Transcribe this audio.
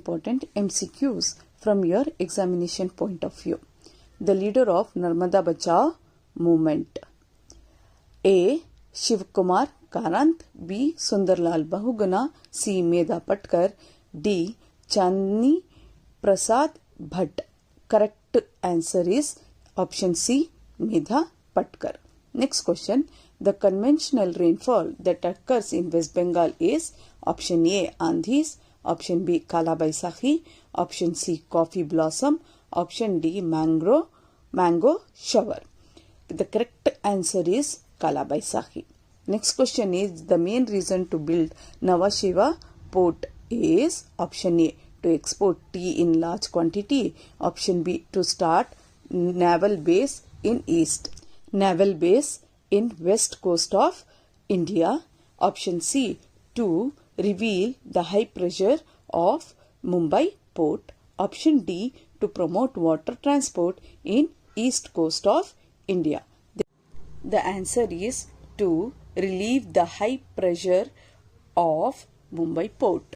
important MCQs from your examination point of view. The leader of Narmada Bachao movement. A. Shivkumar Karant, B. Sundarlal Bahuguna, C. Medha Patkar, D. Chandni Prasad Bhatt. Correct answer is option C, Medha Patkar. Next question. The conventional rainfall that occurs in West Bengal is option A, Andhis, option B, Kala Baisakhi, option C, coffee blossom, option D, mango shower. The correct answer is Kala Baisakhi. Next question is the main reason to build Nhava Sheva port is option A, to export tea in large quantity, option B, to start naval base in west coast of India, option C, to reveal the high pressure of Mumbai port, option D, to promote water transport in east coast of India. The answer is to relieve the high pressure of Mumbai port.